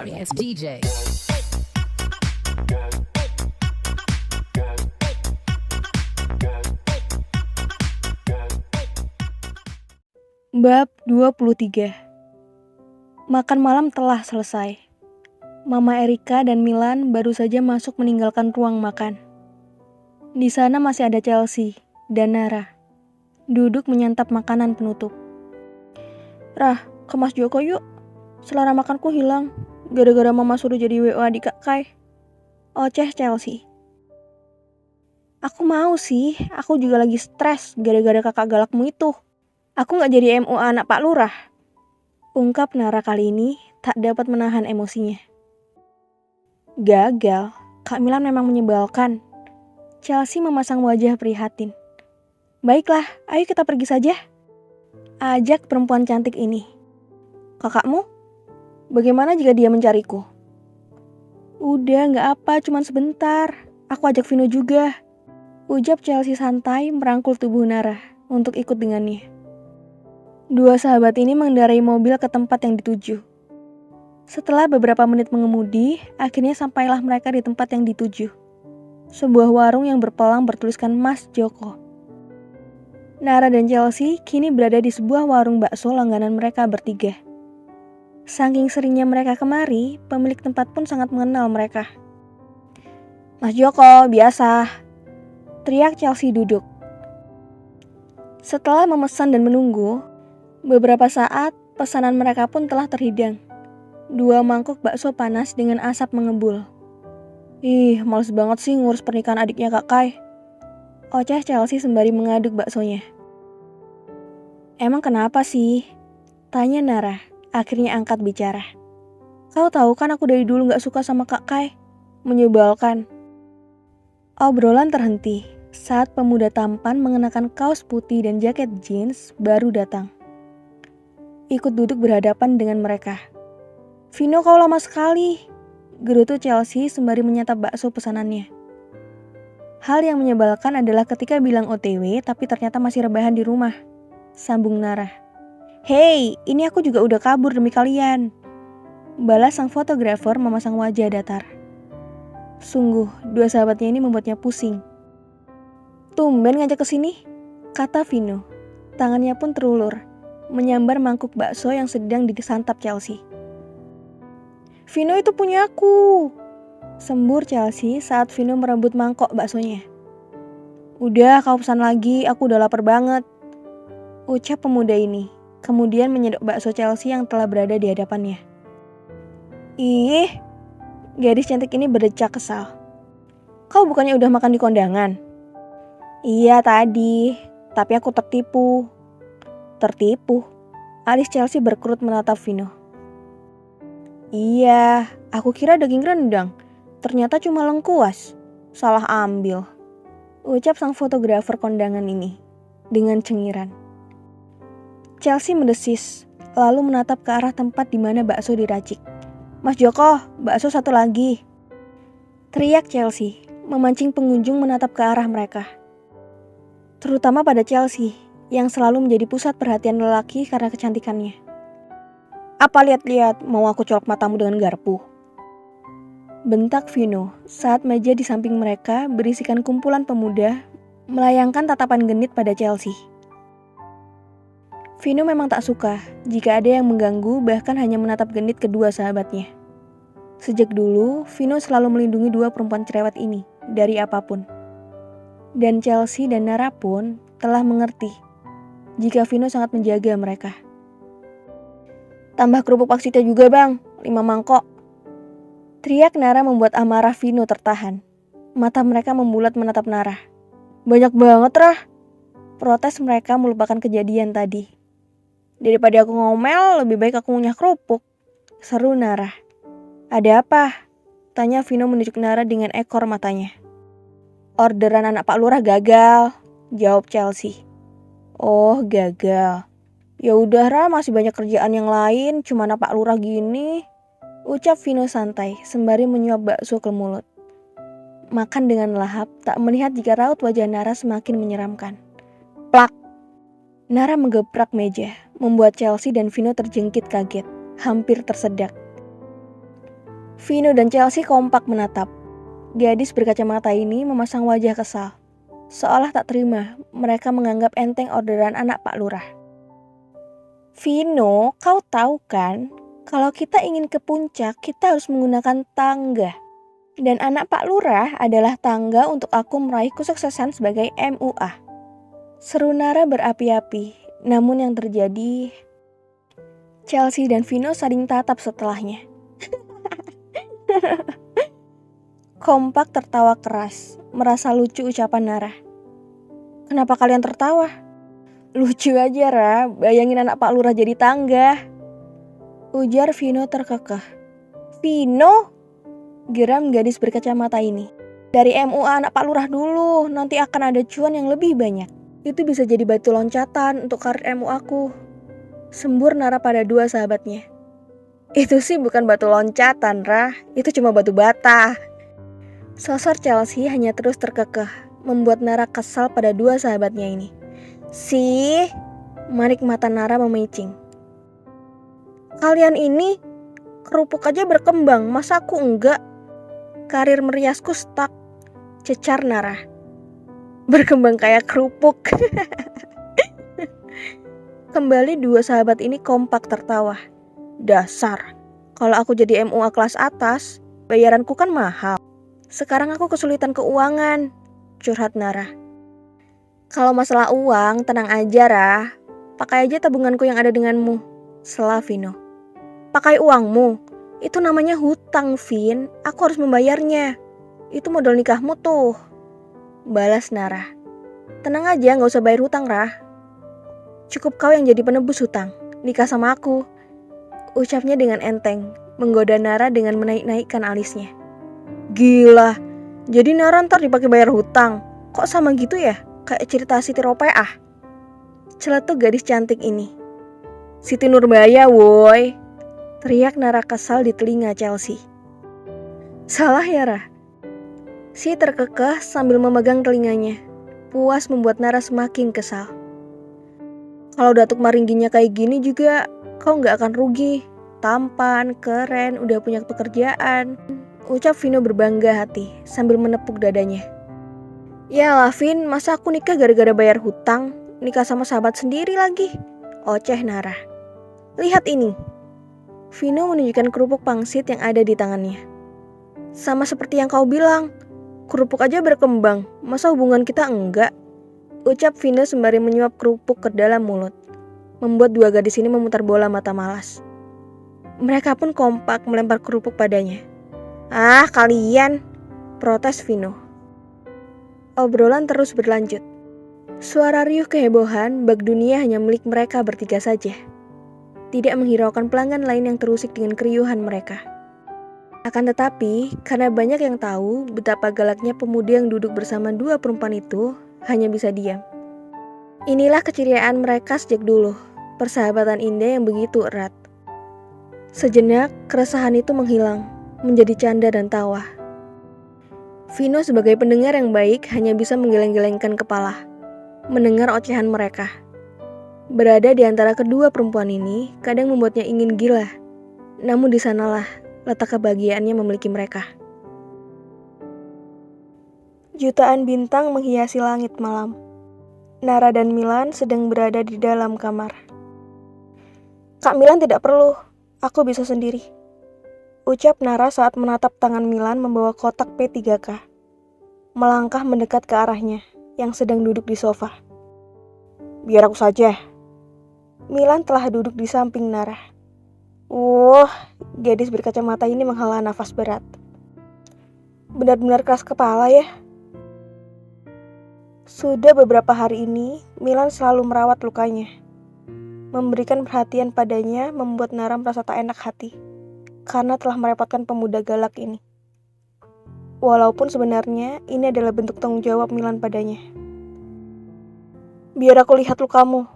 Notorious DJ. Bab 23. Makan malam telah selesai. Mama Erika dan Milan baru saja masuk meninggalkan ruang makan. Di sana masih ada Chelsea dan Nara, duduk menyantap makanan penutup. Rah, ke Mas Joko yuk. Selera makanku hilang, gara-gara mama suruh jadi WO adik Kak Kai. Oceh Chelsea. Aku mau sih, aku juga lagi stres gara-gara kakak galakmu itu. Aku gak jadi MO anak Pak Lurah. Ungkap Nara kali ini tak dapat menahan emosinya. Gagal, Kak Milan memang menyebalkan. Chelsea memasang wajah prihatin. Baiklah, ayo kita pergi saja. Ajak perempuan cantik ini. Kakakmu? Bagaimana jika dia mencariku? Udah, gak apa, cuman sebentar. Aku ajak Vino juga. Ucap Chelsea santai merangkul tubuh Nara untuk ikut dengannya. Dua sahabat ini mengendarai mobil ke tempat yang dituju. Setelah beberapa menit mengemudi, akhirnya sampailah mereka di tempat yang dituju. Sebuah warung yang berpelang bertuliskan Mas Joko. Nara dan Chelsea kini berada di sebuah warung bakso langganan mereka bertiga. Saking seringnya mereka kemari, pemilik tempat pun sangat mengenal mereka. Mas Joko, biasa. Teriak Chelsea duduk. Setelah memesan dan menunggu, beberapa saat pesanan mereka pun telah terhidang. 2 mangkuk bakso panas dengan asap mengebul. Ih, males banget sih ngurus pernikahan adiknya Kak Kai. Oceh Chelsea sembari mengaduk baksonya. Emang kenapa sih? Tanya Nara, akhirnya angkat bicara. Kau tahu kan aku dari dulu gak suka sama Kak Kai. Menyebalkan. Obrolan terhenti saat pemuda tampan mengenakan kaos putih dan jaket jeans baru datang. Ikut duduk berhadapan dengan mereka. Vino, kau lama sekali, gerutu Chelsea sembari menyantap bakso pesanannya. Hal yang menyebalkan adalah ketika bilang OTW tapi ternyata masih rebahan di rumah. Sambung Nara. Hei, ini aku juga udah kabur demi kalian. Balas sang fotografer memasang wajah datar. Sungguh, dua sahabatnya ini membuatnya pusing. Tumben ngajak kesini, kata Vino. Tangannya pun terulur, menyambar mangkuk bakso yang sedang disantap Chelsea. Vino itu punya aku, sembur Chelsea saat Vino merebut mangkok baksonya. Udah, kau pesan lagi, aku udah lapar banget, ucap pemuda ini, kemudian menyedok bakso Chelsea yang telah berada di hadapannya. Ih, gadis cantik ini berdecak kesal. Kau bukannya udah makan di kondangan? Iya tadi, tapi aku tertipu. Tertipu? Alis Chelsea berkerut menatap Vino. Iya, aku kira daging rendang. Ternyata cuma lengkuas. Salah ambil. Ucap sang fotografer kondangan ini dengan cengiran. Chelsea mendesis, lalu menatap ke arah tempat di mana bakso diracik. Mas Joko, bakso satu lagi. Teriak Chelsea, memancing pengunjung menatap ke arah mereka. Terutama pada Chelsea, yang selalu menjadi pusat perhatian lelaki karena kecantikannya. Apa lihat-lihat, mau aku colok matamu dengan garpu? Bentak Vino saat meja di samping mereka berisikan kumpulan pemuda melayangkan tatapan genit pada Chelsea. Vino memang tak suka jika ada yang mengganggu bahkan hanya menatap genit kedua sahabatnya. Sejak dulu, Vino selalu melindungi dua perempuan cerewet ini dari apapun. Dan Chelsea dan Nara pun telah mengerti jika Vino sangat menjaga mereka. Tambah kerupuk paksitnya juga bang, 5 mangkok. Teriak Nara membuat amarah Vino tertahan. Mata mereka membulat menatap Nara. Banyak banget Rah. Protes mereka melupakan kejadian tadi. Daripada aku ngomel, lebih baik aku ngunyah kerupuk, seru Nara. Ada apa? Tanya Vino menunjuk Nara dengan ekor matanya. Orderan anak Pak Lurah gagal, jawab Chelsea. Oh, gagal. Ya udah Ra, masih banyak kerjaan yang lain, cuma anak Pak Lurah gini, ucap Vino santai sembari menyuap bakso ke mulut. Makan dengan lahap, tak melihat jika raut wajah Nara semakin menyeramkan. Plak! Nara menggebrak meja, membuat Chelsea dan Vino terjengkit kaget, hampir tersedak. Vino dan Chelsea kompak menatap. Gadis berkacamata ini memasang wajah kesal. Seolah tak terima mereka menganggap enteng orderan anak Pak Lurah. Vino, kau tahu kan, kalau kita ingin ke puncak kita harus menggunakan tangga. Dan anak Pak Lurah adalah tangga untuk aku meraih kesuksesan sebagai MUA. Seru Nara berapi-api, namun yang terjadi... Chelsea dan Vino saling tatap setelahnya. Kompak tertawa keras, merasa lucu ucapan Nara. Kenapa kalian tertawa? Lucu aja Ra, bayangin anak Pak Lurah jadi tangga. Ujar Vino terkekeh. Vino? Geram gadis berkacamata ini. Dari MUA anak Pak Lurah dulu, nanti akan ada cuan yang lebih banyak. Itu bisa jadi batu loncatan untuk karir MUA aku. Sembur Nara pada dua sahabatnya. Itu sih bukan batu loncatan Ra, itu cuma batu bata. Sosor Chelsea hanya terus terkekeh, membuat Nara kesal pada dua sahabatnya ini. Sih, manik mata Nara memicing. Kalian ini kerupuk aja berkembang, masa aku enggak? Karir meriasku stuck, cecar Nara. Berkembang kayak kerupuk. Kembali dua sahabat ini kompak tertawa. Dasar, kalau aku jadi MUA kelas atas, bayaranku kan mahal. Sekarang aku kesulitan keuangan, curhat Nara. Kalau masalah uang, tenang aja Rah. Pakai aja tabunganku yang ada denganmu, sela Vino. Pakai uangmu? Itu namanya hutang, Vin. Aku harus membayarnya. Itu modal nikahmu tuh, balas Nara. Tenang aja, gak usah bayar hutang Rah. Cukup kau yang jadi penebus hutang, nikah sama aku, ucapnya dengan enteng, menggoda Nara dengan menaik-naikkan alisnya. Gila, jadi Nara ntar dipakai bayar hutang. Kok sama gitu ya? Kayak cerita Siti Ropeah. Celetuk gadis cantik ini. Siti Nurbaya woi, teriak Nara kesal di telinga Chelsea. Salah ya Rah? Si terkekeh sambil memegang telinganya. Puas membuat Nara semakin kesal. Kalau Datuk Maringginya kayak gini juga, kau gak akan rugi. Tampan, keren, udah punya pekerjaan, ucap Vino berbangga hati sambil menepuk dadanya. Yalah Vin, masa aku nikah gara-gara bayar hutang? Nikah sama sahabat sendiri lagi, oceh Nara. Lihat ini. Vino menunjukkan kerupuk pangsit yang ada di tangannya. Sama seperti yang kau bilang, kerupuk aja berkembang, masa hubungan kita enggak? Ucap Vino sembari menyuap kerupuk ke dalam mulut, membuat dua gadis ini memutar bola mata malas. Mereka pun kompak melempar kerupuk padanya. Ah, kalian, protes Vino. Obrolan terus berlanjut. Suara riuh kehebohan bag dunia hanya milik mereka bertiga saja. Tidak menghiraukan pelanggan lain yang terusik dengan keriuhan mereka. Akan tetapi, karena banyak yang tahu betapa galaknya pemuda yang duduk bersama dua perempuan itu, hanya bisa diam. Inilah keceriaan mereka sejak dulu, persahabatan indah yang begitu erat. Sejenak, keresahan itu menghilang, menjadi canda dan tawa. Vino sebagai pendengar yang baik hanya bisa menggeleng-gelengkan kepala, mendengar ocehan mereka. Berada di antara kedua perempuan ini kadang membuatnya ingin gila, namun di sanalah letak kebahagiaannya memiliki mereka. Jutaan bintang menghiasi langit malam. Nara dan Milan sedang berada di dalam kamar. Kak Milan tidak perlu, aku bisa sendiri, ucap Nara saat menatap tangan Milan membawa kotak P3K. Melangkah mendekat ke arahnya, yang sedang duduk di sofa. Biar aku saja. Milan telah duduk di samping Nara. Gadis berkacamata ini menghela nafas berat. Benar-benar keras kepala ya. Sudah beberapa hari ini, Milan selalu merawat lukanya. Memberikan perhatian padanya membuat Nara merasa tak enak hati, karena telah merepotkan pemuda galak ini. Walaupun sebenarnya ini adalah bentuk tanggung jawab Milan padanya. Biar aku lihat lukamu,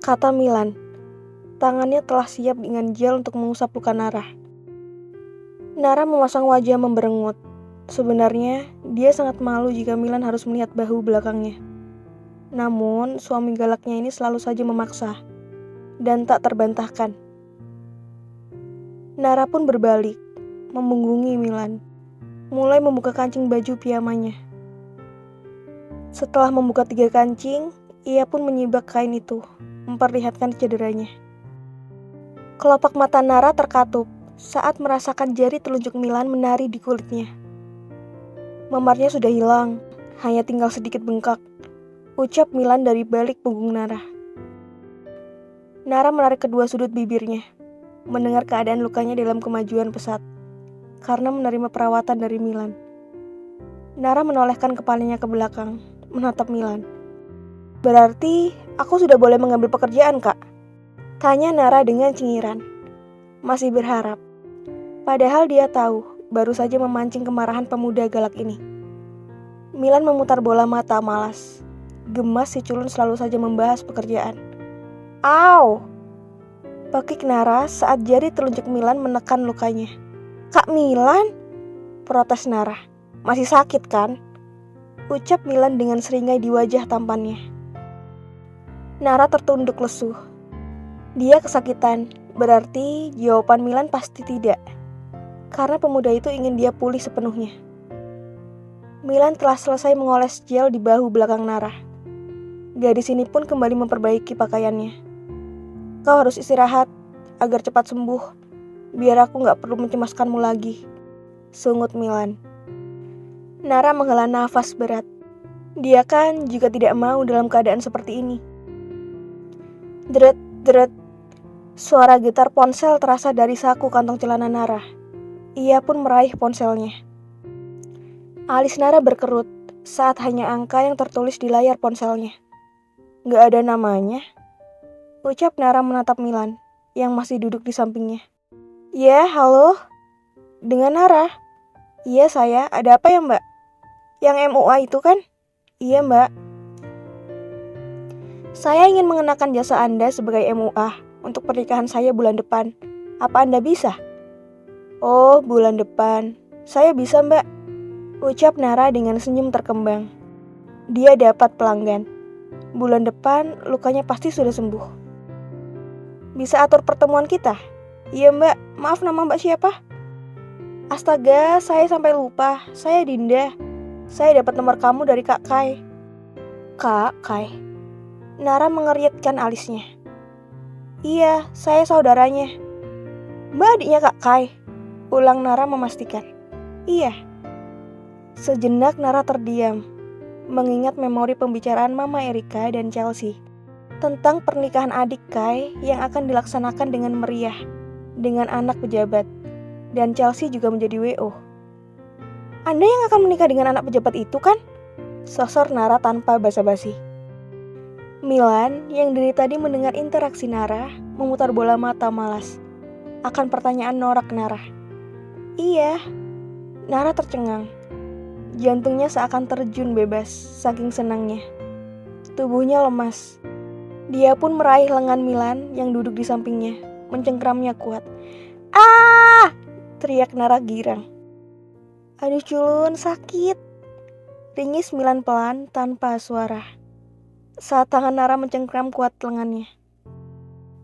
kata Milan. Tangannya telah siap dengan gel untuk mengusap luka Nara. Nara memasang wajah memberengut. Sebenarnya, dia sangat malu jika Milan harus melihat bahu belakangnya. Namun, suami galaknya ini selalu saja memaksa, dan tak terbantahkan. Nara pun berbalik, membungkungi Milan, mulai membuka kancing baju piyamanya. Setelah membuka 3 kancing, ia pun menyibak kain itu, memperlihatkan cederanya. Kelopak mata Nara terkatup saat merasakan jari telunjuk Milan menari di kulitnya. Memarnya sudah hilang, hanya tinggal sedikit bengkak, ucap Milan dari balik punggung Nara. Nara menarik kedua sudut bibirnya, mendengar keadaan lukanya dalam kemajuan pesat, karena menerima perawatan dari Milan. Nara menolehkan kepalanya ke belakang, menatap Milan. "Berarti aku sudah boleh mengambil pekerjaan, Kak?" Tanya Nara dengan cengiran. Masih berharap. Padahal dia tahu, baru saja memancing kemarahan pemuda galak ini. Milan memutar bola mata malas. Gemas si culun selalu saja membahas pekerjaan. "Au!" Pekik Nara saat jari telunjuk Milan menekan lukanya. "Kak Milan?" protes Nara. "Masih sakit kan?" ucap Milan dengan seringai di wajah tampannya. Nara tertunduk lesu. Dia kesakitan, berarti jawaban Milan pasti tidak. Karena pemuda itu ingin dia pulih sepenuhnya. Milan telah selesai mengoles gel di bahu belakang Nara. Gadis ini pun kembali memperbaiki pakaiannya. "Kau harus istirahat agar cepat sembuh, biar aku gak perlu mencemaskanmu lagi," sungut Milan. Nara menghela nafas berat. Dia kan juga tidak mau dalam keadaan seperti ini. Deret, deret. Suara gitar ponsel terasa dari saku kantong celana Nara. Ia pun meraih ponselnya. Alis Nara berkerut saat hanya angka yang tertulis di layar ponselnya. "Gak ada namanya," ucap Nara menatap Milan yang masih duduk di sampingnya. "Ya, halo? Dengan Nara?" "Iya saya, ada apa ya Mbak?" "Yang MUA itu kan?" "Iya Mbak." "Saya ingin mengenakan jasa Anda sebagai MUA untuk pernikahan saya bulan depan. Apa Anda bisa?" "Oh, bulan depan. Saya bisa Mbak," ucap Nara dengan senyum terkembang. Dia dapat pelanggan. Bulan depan lukanya pasti sudah sembuh. "Bisa atur pertemuan kita?" "Iya Mbak, maaf nama Mbak siapa?" "Astaga, saya sampai lupa. Saya Dinda. Saya dapat nomor kamu dari Kak Kai." "Kak Kai?" Nara mengerutkan alisnya. "Iya, saya saudaranya." "Mbak adiknya Kak Kai?" ulang Nara memastikan. "Iya." Sejenak Nara terdiam, mengingat memori pembicaraan Mama Erika dan Chelsea tentang pernikahan adik Kai yang akan dilaksanakan dengan meriah, dengan anak pejabat, dan Chelsea juga menjadi WO. "Anda yang akan menikah dengan anak pejabat itu kan?" sosor Nara tanpa basa-basi. Milan yang dari tadi mendengar interaksi Nara memutar bola mata malas akan pertanyaan norak Nara. "Iya." Nara tercengang. Jantungnya seakan terjun bebas saking senangnya. Tubuhnya lemas. Dia pun meraih lengan Milan yang duduk di sampingnya, mencengkramnya kuat. "Ah!" teriak Nara girang. "Aduh culun, sakit," ringis Milan pelan tanpa suara saat tangan Nara mencengkram kuat lengannya.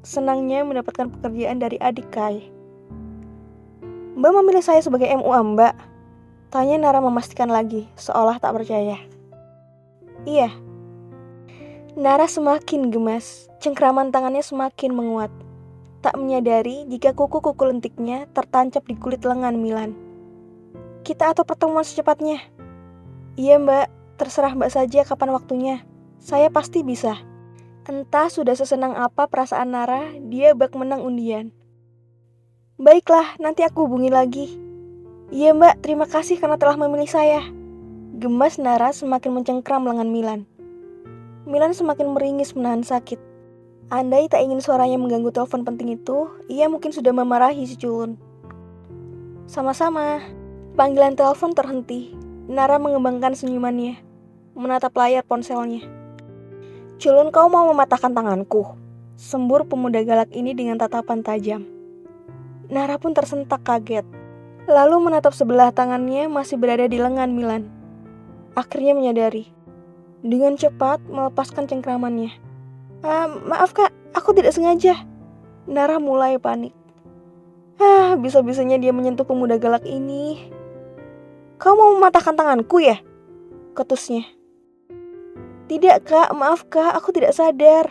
Senangnya mendapatkan pekerjaan dari adik Kai. "Mbak memilih saya sebagai MUA Mbak?" tanya Nara memastikan lagi, seolah tak percaya. "Iya." Nara semakin gemas, cengkraman tangannya semakin menguat. Tak menyadari jika kuku-kuku lentiknya tertancap di kulit lengan Milan. "Kita atur pertemuan secepatnya." "Iya Mbak, terserah Mbak saja kapan waktunya. Saya pasti bisa." Entah sudah sesenang apa perasaan Nara, dia bak menang undian. "Baiklah, nanti aku hubungi lagi." "Iya Mbak, terima kasih karena telah memilih saya." Gemas Nara semakin mencengkram lengan Milan. Milan semakin meringis menahan sakit. Andai tak ingin suaranya mengganggu telepon penting itu, ia mungkin sudah memarahi si culun. "Sama-sama." Panggilan telepon terhenti. Nara mengembangkan senyumannya, menatap layar ponselnya. "Culun, kau mau mematahkan tanganku?" sembur pemuda galak ini dengan tatapan tajam. Nara pun tersentak kaget, lalu menatap sebelah tangannya masih berada di lengan Milan. Akhirnya menyadari. Dengan cepat melepaskan cengkramannya. Maaf Kak, aku tidak sengaja." Nara mulai panik. Bisa-bisanya dia menyentuh pemuda galak ini. Kau mau mematahkan tanganku ya? Ketusnya. Tidak kak, maaf kak, aku tidak sadar.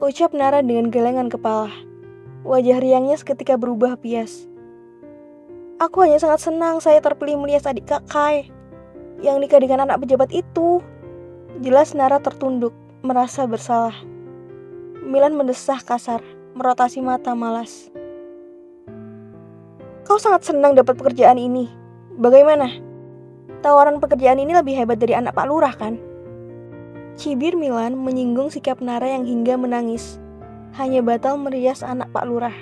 Ucap Nara dengan gelengan kepala. Wajah riangnya seketika berubah pias. Aku hanya sangat senang saya terpilih melihat adik kak Kai yang nikah dengan anak pejabat itu. Jelas Nara tertunduk, merasa bersalah. Milan mendesah kasar, merotasi mata malas. Kau sangat senang dapat pekerjaan ini. Bagaimana? Tawaran pekerjaan ini lebih hebat dari anak Pak Lurah kan? Cibir Milan menyinggung sikap Nara yang hingga menangis. Hanya batal merias anak Pak Lurah.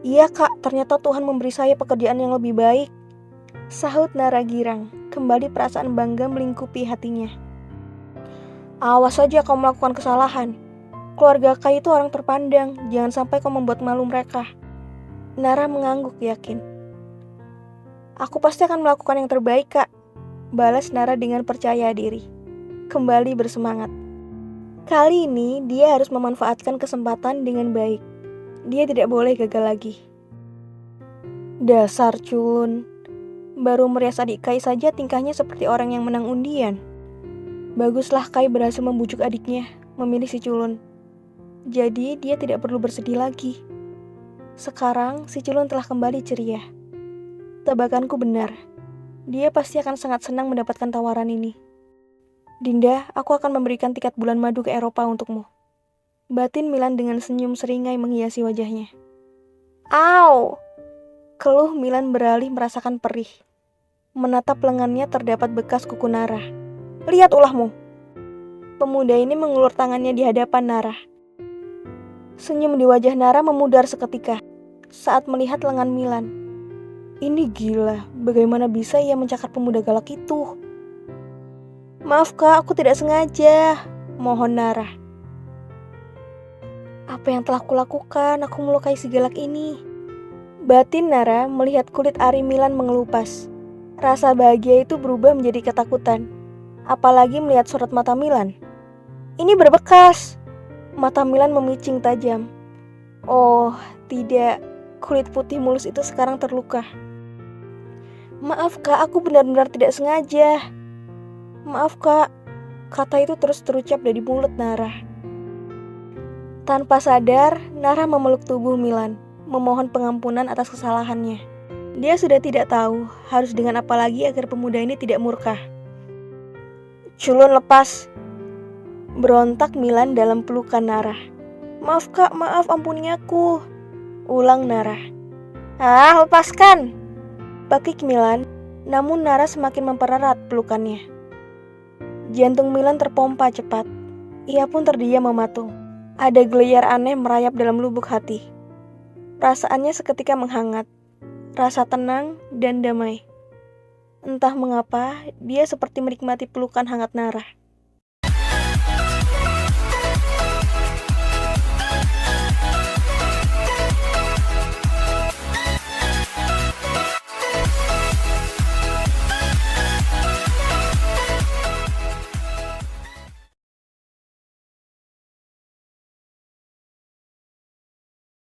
Iya kak, ternyata Tuhan memberi saya pekerjaan yang lebih baik. Sahut Nara girang, kembali perasaan bangga melingkupi hatinya. Awas saja kau melakukan kesalahan. Keluarga Kai itu orang terpandang, jangan sampai kau membuat malu mereka. Nara mengangguk yakin. Aku pasti akan melakukan yang terbaik kak, balas Nara dengan percaya diri. Kembali bersemangat. Kali ini dia harus memanfaatkan kesempatan dengan baik. Dia tidak boleh gagal lagi. Dasar culun. Baru merias adik Kai saja tingkahnya seperti orang yang menang undian. Baguslah Kai berhasil membujuk adiknya memilih si culun. Jadi dia tidak perlu bersedih lagi. Sekarang si culun telah kembali ceria. Tebakanku benar. Dia pasti akan sangat senang mendapatkan tawaran ini. Dinda, aku akan memberikan tiket bulan madu ke Eropa untukmu. Batin Milan dengan senyum seringai menghiasi wajahnya. Au! Keluh Milan beralih merasakan perih. Menatap lengannya terdapat bekas kuku Nara. Lihat ulahmu. Pemuda ini mengulur tangannya di hadapan Nara. Senyum di wajah Nara memudar seketika saat melihat lengan Milan. Ini gila, bagaimana bisa ia mencakar pemuda galak itu? Maaf kak, aku tidak sengaja. Mohon Nara. Apa yang telah kulakukan? Aku melukai si galak ini. Batin Nara melihat kulit ari Milan mengelupas. Rasa bahagia itu berubah menjadi ketakutan. Apalagi melihat sorot mata Milan. Ini berbekas. Mata Milan memicing tajam. Oh, tidak. Kulit putih mulus itu sekarang terluka. Maaf kak, aku benar-benar tidak sengaja. Maaf kak. Kata itu terus terucap dari mulut Nara. Tanpa sadar, Nara memeluk tubuh Milan, memohon pengampunan atas kesalahannya. Dia sudah tidak tahu harus dengan apa lagi agar pemuda ini tidak murka. Culun lepas. Berontak Milan dalam pelukan Nara. Maaf kak, maaf, ampuni aku. Ulang Nara. Lepaskan. Pakik Milan, namun Nara semakin mempererat pelukannya. Jantung Milan terpompa cepat. Ia pun terdiam mematung. Ada geliar aneh merayap dalam lubuk hati. Perasaannya seketika menghangat. Rasa tenang dan damai. Entah mengapa, dia seperti menikmati pelukan hangat Nara.